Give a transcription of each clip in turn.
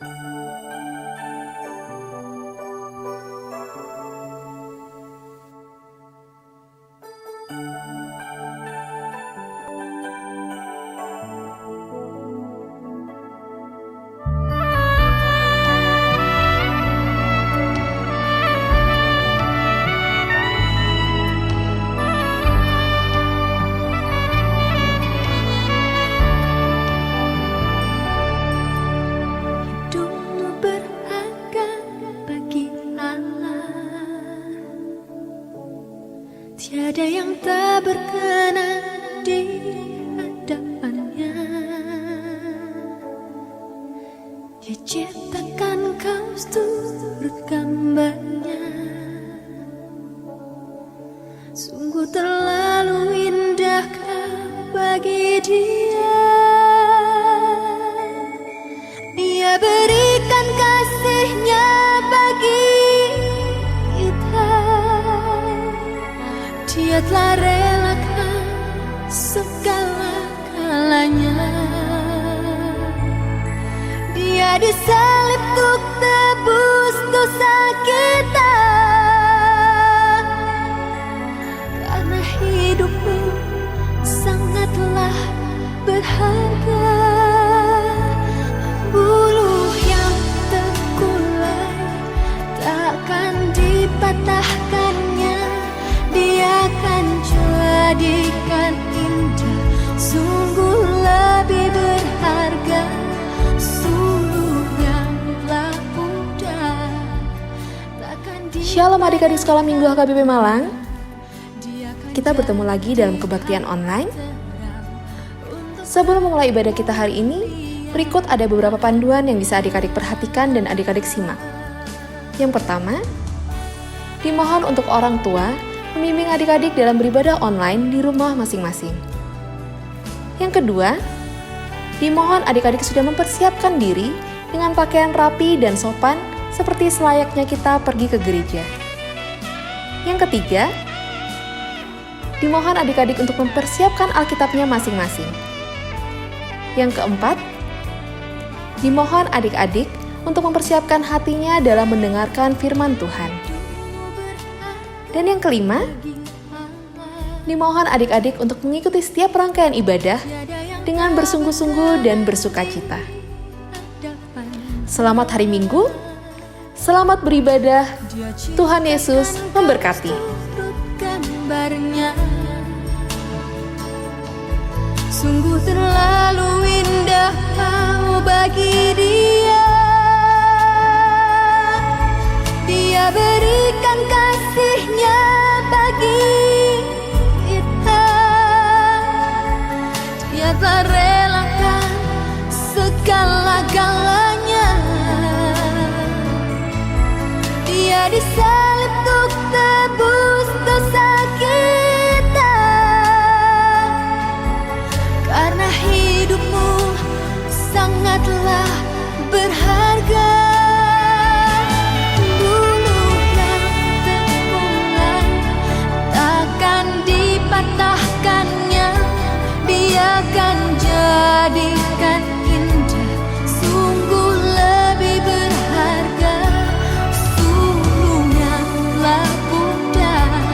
Hidupmu berharga bagi Allah. Tiada yang tak berkenan di hadapannya. Dia ciptakan kau turut gambarnya. Sungguh terlalu indah kau bagi dia. Dia berikan kasihnya bagi kita. Dia telah relakan segala-galanya. Dia disalib untuk tebus dosa kita. Karena hidupmu sangatlah berharga. Bulu yang terkulai takkan dipatahkannya. Dia akan jadikan indah. Sungguh lebih berharga suluh yang telah pudar. Shalom adik-adik sekolah minggu HKBP Malang. Kita bertemu lagi dalam kebaktian online. Sebelum memulai ibadah kita hari ini, berikut ada beberapa panduan yang bisa adik-adik perhatikan dan adik-adik simak. Yang pertama, dimohon untuk orang tua membimbing adik-adik dalam beribadah online di rumah masing-masing. Yang kedua, dimohon adik-adik sudah mempersiapkan diri dengan pakaian rapi dan sopan seperti selayaknya kita pergi ke gereja. Yang ketiga, dimohon adik-adik untuk mempersiapkan Alkitabnya masing-masing. Yang keempat, dimohon adik-adik untuk mempersiapkan hatinya dalam mendengarkan firman Tuhan. Dan yang kelima, dimohon adik-adik untuk mengikuti setiap rangkaian ibadah dengan bersungguh-sungguh dan bersukacita. Selamat hari Minggu, selamat beribadah, Tuhan Yesus memberkati. Sungguh terlalu indah kau bagi dia. Dia berikan kasihnya bagi kita. Dia telah relakan segala-galanya. Dia disalib untuk tebus dosa kita. Karena hidupmu sangatlah berharga. Bulu yang terkulai takkan dipatahkannya. Dia akan jadikan indah. Sungguh lebih berharga suluh yang telah pudar.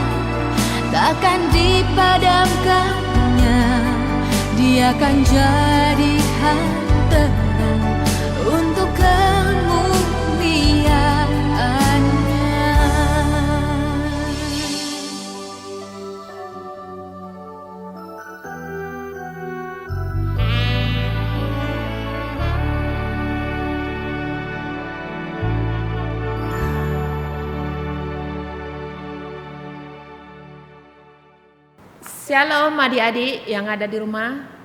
Takkan dipadamkannya. Dia akan jadikan terang untuk kemuliaan-Nya. Shalom adik-adik yang ada di rumah.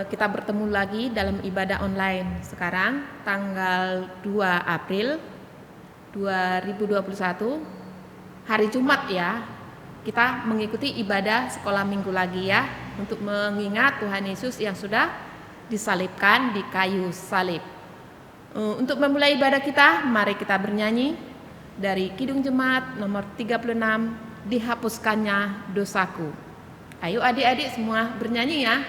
Kita bertemu lagi dalam ibadah online sekarang tanggal 2 April 2021 hari Jumat ya. Kita mengikuti ibadah sekolah minggu lagi ya, untuk mengingat Tuhan Yesus yang sudah disalibkan di kayu salib. Untuk memulai ibadah kita, mari kita bernyanyi dari Kidung Jemaat nomor 36, Dihapuskannya Dosaku. Ayo adik-adik semua bernyanyi ya.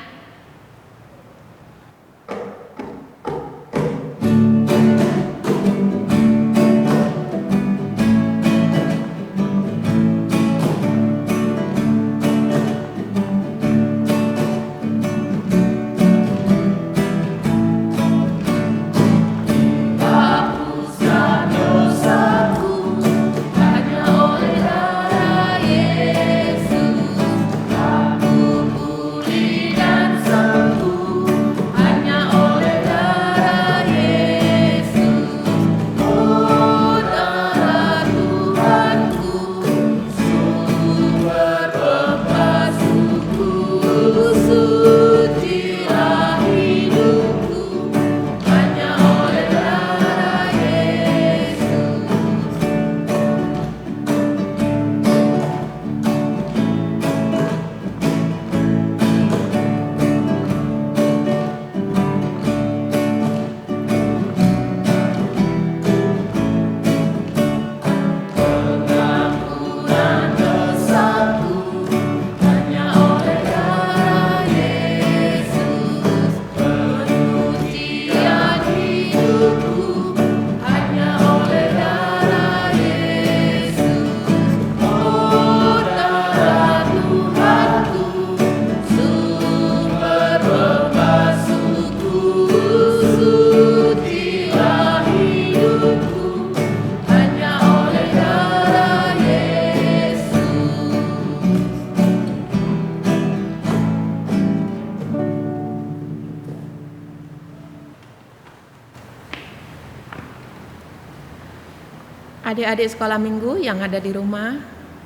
Adik-adik sekolah minggu yang ada di rumah,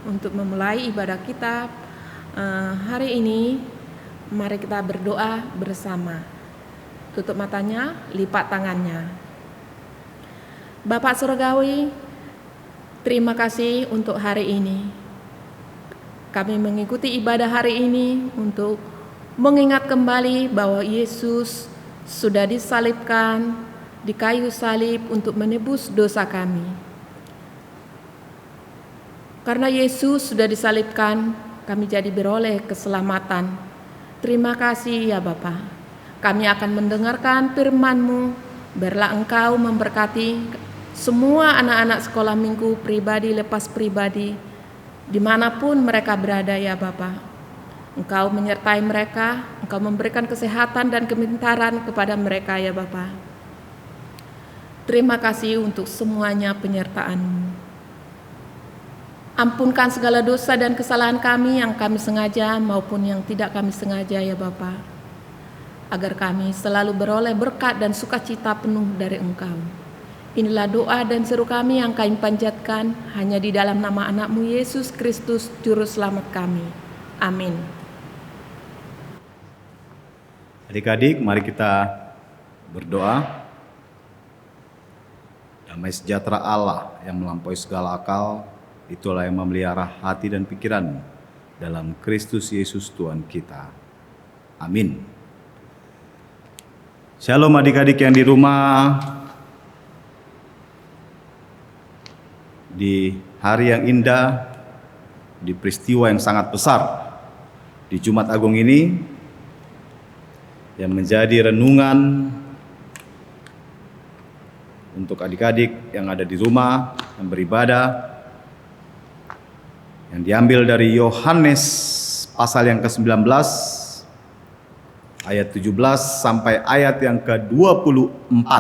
untuk memulai ibadah kita hari ini, mari kita berdoa bersama. Tutup matanya, lipat tangannya. Bapak Surgawi, terima kasih untuk hari ini. Kami mengikuti ibadah hari ini untuk mengingat kembali bahwa Yesus sudah disalibkan di kayu salib untuk menebus dosa kami. Karena Yesus sudah disalibkan, kami jadi beroleh keselamatan. Terima kasih ya Bapa. Kami akan mendengarkan firman-Mu. Biarlah Engkau memberkati semua anak-anak sekolah minggu, pribadi lepas pribadi, dimanapun mereka berada ya Bapa. Engkau menyertai mereka, Engkau memberikan kesehatan dan kepintaran kepada mereka ya Bapa. Terima kasih untuk semuanya penyertaan-Mu. Ampunkan segala dosa dan kesalahan kami yang kami sengaja maupun yang tidak kami sengaja ya Bapa, agar kami selalu beroleh berkat dan sukacita penuh dari Engkau. Inilah doa dan seru kami yang kami panjatkan hanya di dalam nama anak-Mu Yesus Kristus, Juru Selamat kami. Amin. Adik-adik, mari kita berdoa. Damai sejahtera Allah yang melampaui segala akal, itulah yang memelihara hati dan pikiranmu dalam Kristus Yesus Tuhan kita. Amin. Shalom adik-adik yang di rumah. Di hari yang indah, di peristiwa yang sangat besar, di Jumat Agung ini, yang menjadi renungan untuk adik-adik yang ada di rumah, yang beribadah, yang diambil dari Yohanes pasal yang ke-19 ayat 17 sampai ayat yang ke-24.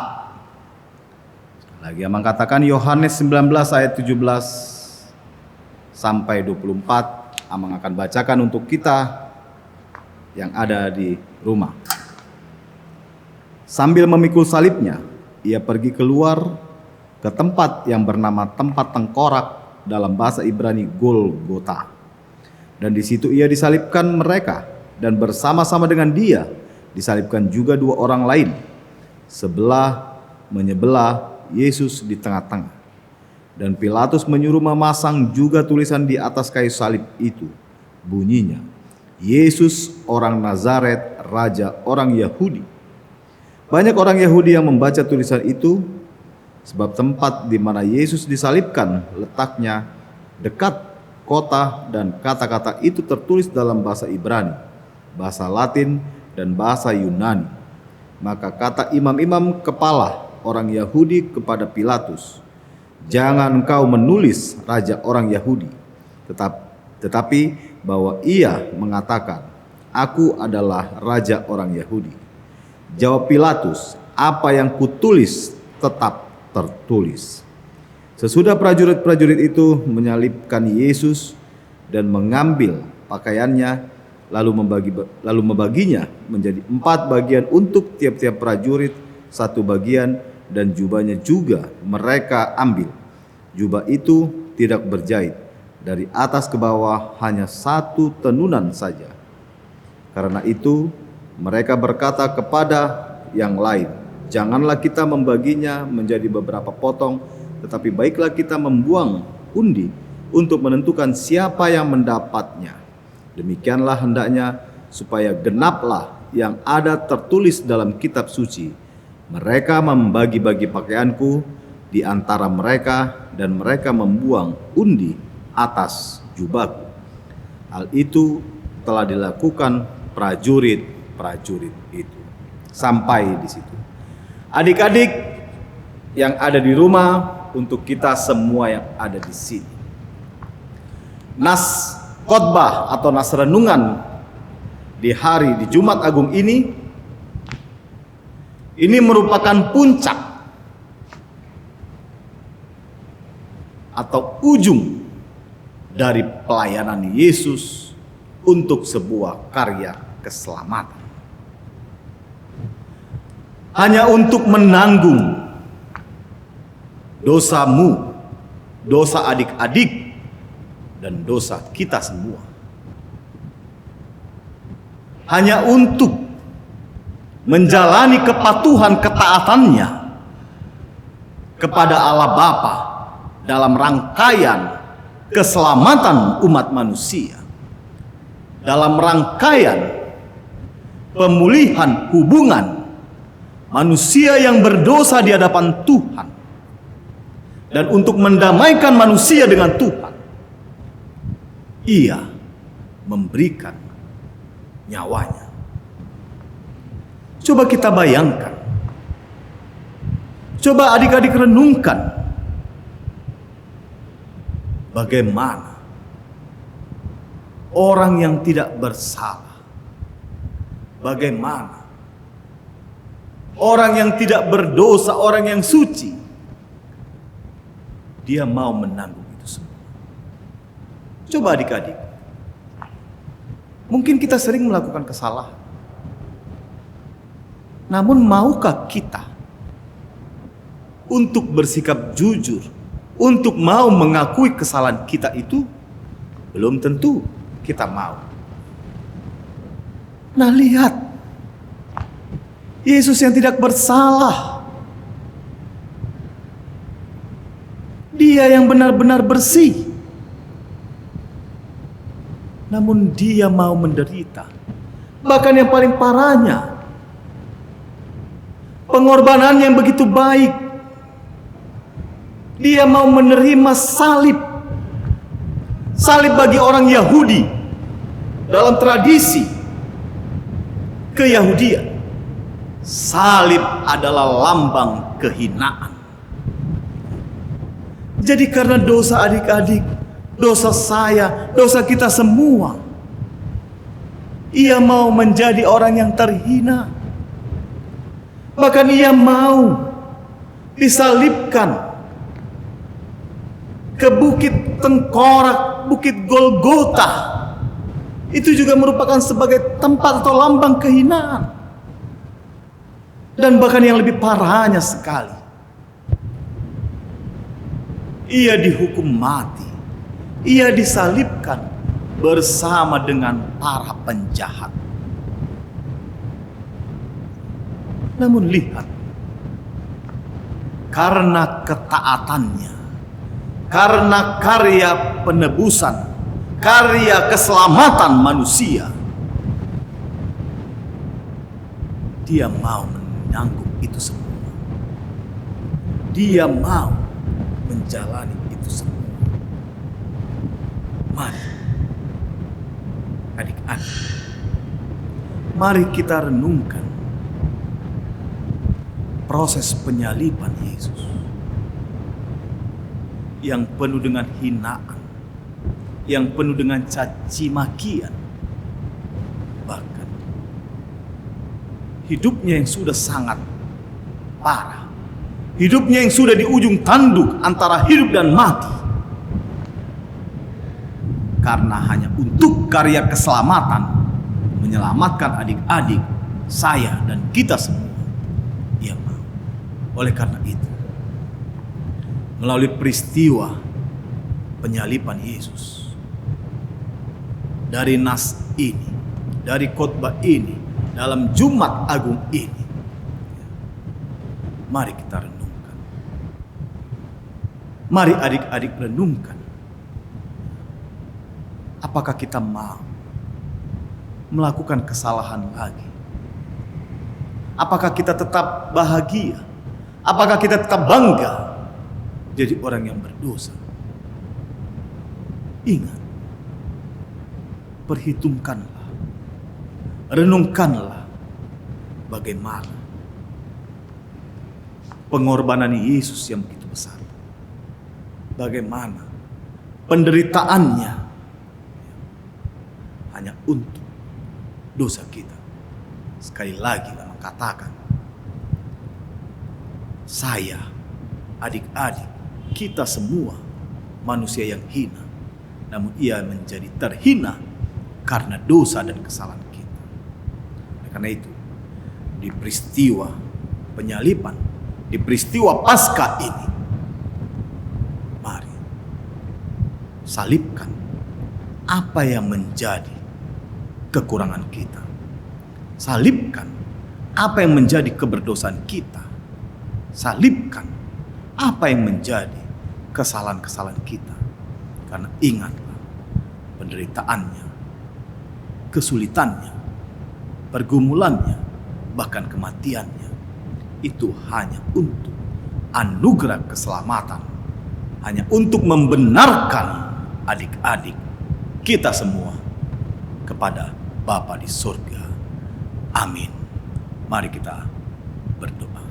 Lagi Amang katakan Yohanes 19 ayat 17 sampai 24. Amang akan bacakan untuk kita yang ada di rumah. Sambil memikul salibnya, ia pergi keluar ke tempat yang bernama tempat tengkorak, dalam bahasa Ibrani Golgota. Dan di situ ia disalibkan mereka, dan bersama-sama dengan dia disalibkan juga dua orang lain, sebelah menyebelah Yesus di tengah-tengah. Dan Pilatus menyuruh memasang juga tulisan di atas kayu salib itu, bunyinya, Yesus orang Nazaret, Raja orang Yahudi. Banyak orang Yahudi yang membaca tulisan itu, sebab tempat di mana Yesus disalibkan letaknya dekat kota, dan kata-kata itu tertulis dalam bahasa Ibrani, bahasa Latin, dan bahasa Yunani. Maka kata imam-imam kepala orang Yahudi kepada Pilatus, "Jangan engkau menulis Raja orang Yahudi, tetapi bahwa ia mengatakan, Aku adalah Raja orang Yahudi." Jawab Pilatus, "Apa yang kutulis tetap tertulis." Sesudah prajurit-prajurit itu menyalibkan Yesus dan mengambil pakaiannya, lalu membaginya menjadi 4 bagian untuk tiap-tiap prajurit 1 bagian, dan jubahnya juga mereka ambil. Jubah itu tidak berjahit, dari atas ke bawah hanya 1 tenunan saja. Karena itu mereka berkata kepada yang lain, "Janganlah kita membaginya menjadi beberapa potong, tetapi baiklah kita membuang undi untuk menentukan siapa yang mendapatnya. Demikianlah hendaknya, supaya genaplah yang ada tertulis dalam kitab suci. Mereka membagi-bagi pakaianku di antara mereka, dan mereka membuang undi atas jubahku." Hal itu telah dilakukan prajurit-prajurit itu. Sampai di situ. Adik-adik yang ada di rumah, untuk kita semua yang ada di sini, nas khotbah atau nas renungan di Jumat Agung ini merupakan puncak atau ujung dari pelayanan Yesus untuk sebuah karya keselamatan. Hanya untuk menanggung dosamu dosa adik-adik, dan dosa kita semua. Hanya untuk menjalani kepatuhan ketaatannya kepada Allah Bapa dalam rangkaian keselamatan umat manusia, dalam rangkaian pemulihan hubungan manusia yang berdosa di hadapan Tuhan, dan untuk mendamaikan manusia dengan Tuhan, Ia memberikan nyawanya. Coba kita bayangkan, coba adik-adik renungkan, bagaimana orang yang tidak bersalah, bagaimana orang yang tidak berdosa, orang yang suci, dia mau menanggung itu semua. Coba adik-adik, mungkin kita sering melakukan kesalahan, namun maukah kita untuk bersikap jujur, untuk mau mengakui kesalahan kita itu? Belum tentu kita mau. Nah, lihat Yesus yang tidak bersalah, Dia yang benar-benar bersih, namun Dia mau menderita. Bahkan yang paling parahnya, pengorbanan yang begitu baik, Dia mau menerima salib. Salib bagi orang Yahudi dalam tradisi keyahudian, salib adalah lambang kehinaan. Jadi karena dosa adik-adik, dosa saya, dosa kita semua, Ia mau menjadi orang yang terhina. Bahkan Ia mau disalibkan ke bukit tengkorak, bukit Golgota. Itu juga merupakan sebagai tempat atau lambang kehinaan. Dan bahkan yang lebih parahnya sekali, Ia dihukum mati, Ia disalibkan bersama dengan para penjahat. Namun lihat, karena ketaatannya, karena karya penebusan, karya keselamatan manusia, Dia mau menanggung itu semua. Dia mau menjalani itu semua. Mari adik-adik, mari kita renungkan proses penyaliban Yesus yang penuh dengan hinaan, yang penuh dengan caci makian, bahkan hidupnya yang sudah sangat parah, hidupnya yang sudah di ujung tanduk antara hidup dan mati, karena hanya untuk karya keselamatan, menyelamatkan adik-adik, saya dan kita semua. Ia mau. Oleh karena itu, melalui peristiwa penyaliban Yesus, dari nas ini, dari khotbah ini, dalam Jumat Agung ini, mari kita renungkan. Mari adik-adik renungkan. Apakah kita mau melakukan kesalahan lagi? Apakah kita tetap bahagia? Apakah kita tetap bangga jadi orang yang berdosa? Ingat, perhitungkanlah, renungkanlah bagaimana pengorbanan Yesus yang begitu besar, bagaimana penderitaannya hanya untuk dosa kita. Sekali lagi saya katakan, saya, adik-adik, kita semua manusia yang hina, namun Ia menjadi terhina karena dosa dan kesalahan kita. Karena itu, di peristiwa penyaliban, di peristiwa Paskah ini, mari salibkan apa yang menjadi kekurangan kita. Salibkan apa yang menjadi keberdosaan kita. Salibkan apa yang menjadi kesalahan-kesalahan kita. Karena ingatlah, penderitaannya, kesulitannya, pergumulannya, bahkan kematiannya, itu hanya untuk anugerah keselamatan, hanya untuk membenarkan adik-adik kita semua kepada Bapa di surga. Amin. Mari kita berdoa.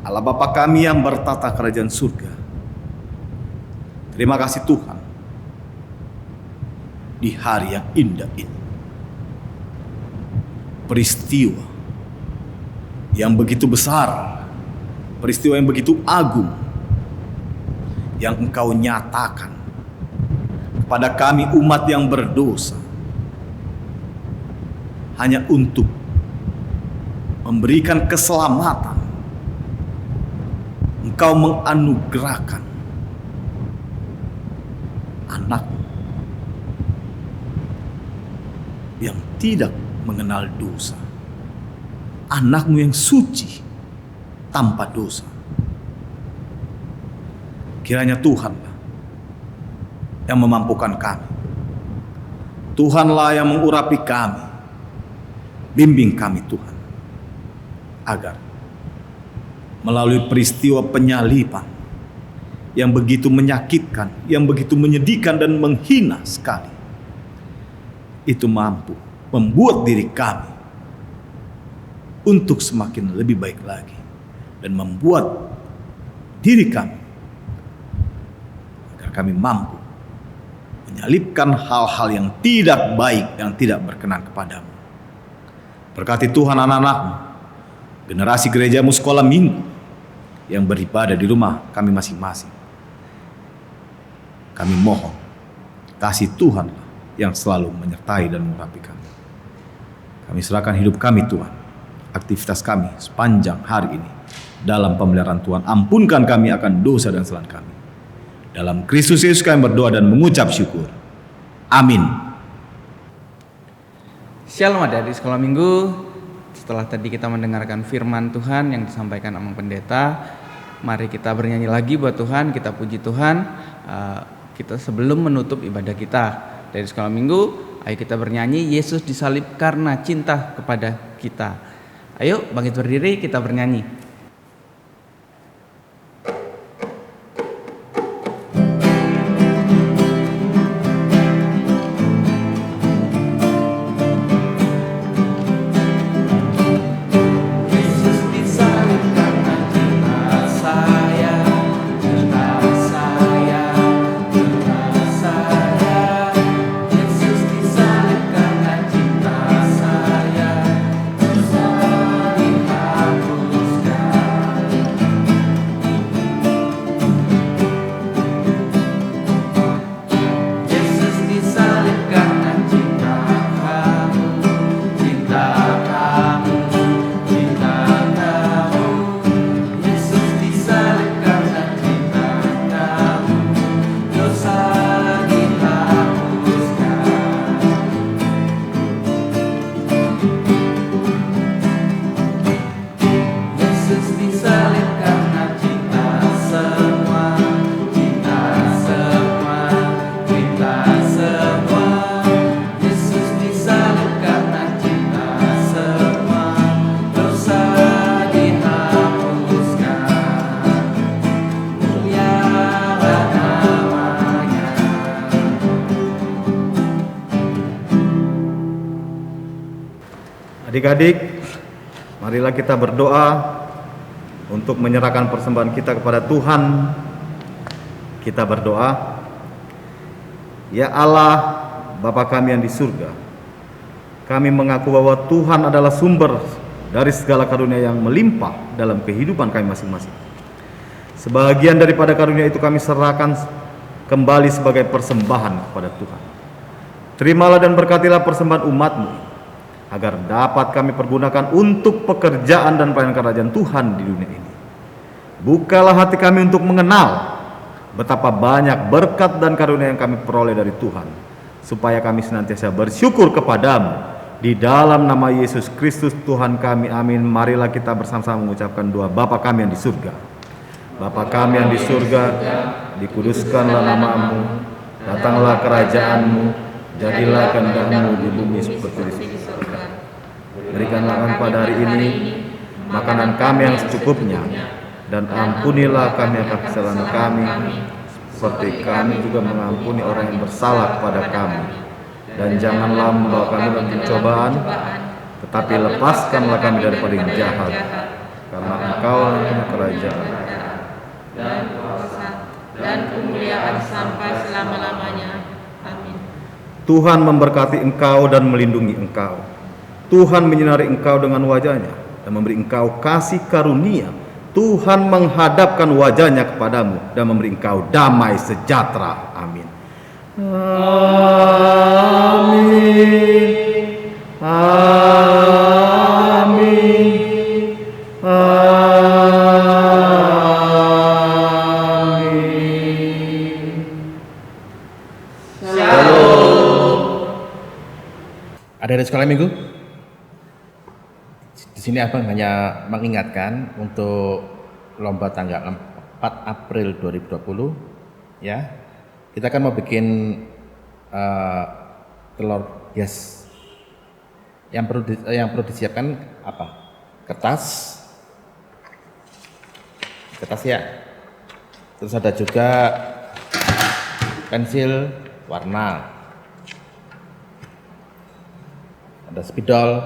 Allah Bapa kami yang bertata kerajaan surga, terima kasih Tuhan di hari yang indah ini. Peristiwa yang begitu besar, peristiwa yang begitu agung, yang Engkau nyatakan kepada kami umat yang berdosa, hanya untuk memberikan keselamatan. Engkau menganugerahkan anak yang tidak mengenal dosa, anakmu yang suci tanpa dosa. Kiranya Tuhanlah yang memampukan kami, Tuhanlah yang mengurapi kami, bimbing kami Tuhan, agar melalui peristiwa penyaliban yang begitu menyakitkan, yang begitu menyedihkan dan menghina sekali, itu mampu membuat diri kami untuk semakin lebih baik lagi, dan membuat diri kami agar kami mampu menyalibkan hal-hal yang tidak baik, yang tidak berkenan kepadamu. Berkati Tuhan anak-anak-Mu, generasi gerejamu sekolah minggu yang beribadah di rumah kami masing-masing. Kami mohon kasih Tuhan yang selalu menyertai dan mengurapi kami. Kami serahkan hidup kami Tuhan, aktivitas kami sepanjang hari ini dalam pemeliharaan Tuhan. Ampunkan kami akan dosa dan kesalahan kami. Dalam Kristus Yesus kami berdoa dan mengucap syukur. Amin. Shalom adik-adik sekolah minggu. Setelah tadi kita mendengarkan firman Tuhan yang disampaikan Amang Pendeta, mari kita bernyanyi lagi buat Tuhan, kita puji Tuhan. Kita sebelum menutup ibadah kita dari sekolah minggu, ayo kita bernyanyi Yesus disalib karena cinta kepada kita. Ayo bangkit berdiri, kita bernyanyi. Adik-adik, marilah kita berdoa untuk menyerahkan persembahan kita kepada Tuhan. Kita berdoa, ya Allah, Bapa kami yang di surga, kami mengaku bahwa Tuhan adalah sumber dari segala karunia yang melimpah dalam kehidupan kami masing-masing. Sebagian daripada karunia itu kami serahkan kembali sebagai persembahan kepada Tuhan. Terimalah dan berkatilah persembahan umat-Mu, agar dapat kami pergunakan untuk pekerjaan dan pelayanan kerajaan Tuhan di dunia ini. Bukalah hati kami untuk mengenal betapa banyak berkat dan karunia yang kami peroleh dari Tuhan, supaya kami senantiasa bersyukur kepadamu. Di dalam nama Yesus Kristus Tuhan kami, amin. Marilah kita bersama-sama mengucapkan doa Bapa kami yang di surga. Bapa kami yang di surga, dikuduskanlah namamu, datanglah kerajaanmu, jadilah kehendak-Mu di bumi seperti di surga. Berikanlah kami pada hari ini makanan kami yang secukupnya, dan ampunilah kami akan kesalahan kami, seperti kami juga mengampuni orang yang bersalah kepada kami. Dan janganlah membawa kami dalam pencobaan, tetapi lepaskanlah kami daripada yang jahat, karena Engkau yang kerajaan dan kuasa dan kemuliaan sampai selama-lamanya. Amin. Tuhan memberkati engkau dan melindungi engkau. Tuhan menyinari engkau dengan wajah-Nya dan memberi engkau kasih karunia. Tuhan menghadapkan wajah-Nya kepadamu dan memberi engkau damai sejahtera. Amin. Amin. Amin. Amin. Ada di sekolah minggu? Di sini Abang hanya mengingatkan untuk lomba tanggal 4 April 2020 ya. Kita kan mau bikin telur hias. Yang perlu disiapkan apa? Kertas ya. Terus ada juga pensil warna. Ada spidol,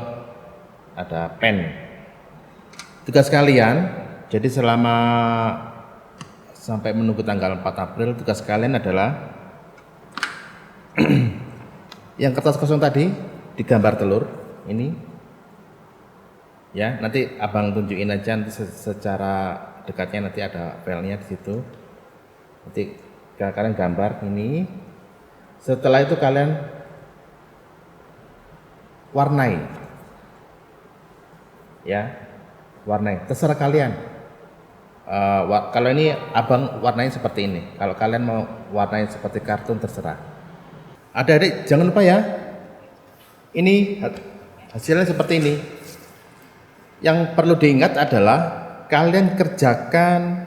ada pen. Tugas kalian, jadi selama sampai menunggu tanggal 4 April, tugas kalian adalah yang kertas kosong tadi digambar telur ini. Ya, nanti Abang tunjukin aja nanti secara dekatnya, nanti ada filenya di situ. Nanti kalian gambar ini. Setelah itu kalian warnai, ya, warnai. Terserah kalian. Kalau ini Abang warnai seperti ini. Kalau kalian mau warnai seperti kartun, terserah. Adik-adik jangan lupa ya. Ini hasilnya seperti ini. Yang perlu diingat adalah kalian kerjakan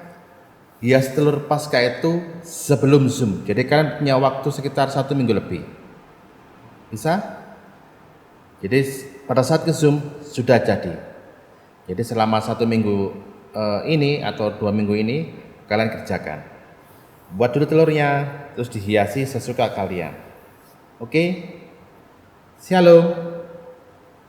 hias telur pasca itu sebelum Zoom. Jadi kalian punya waktu sekitar 1 minggu lebih. Bisa? Jadi pada saat ke Zoom sudah jadi. Jadi selama 1 minggu ini atau 2 minggu ini kalian kerjakan. Buat dulu telurnya, terus dihiasi sesuka kalian. Oke? Shalom.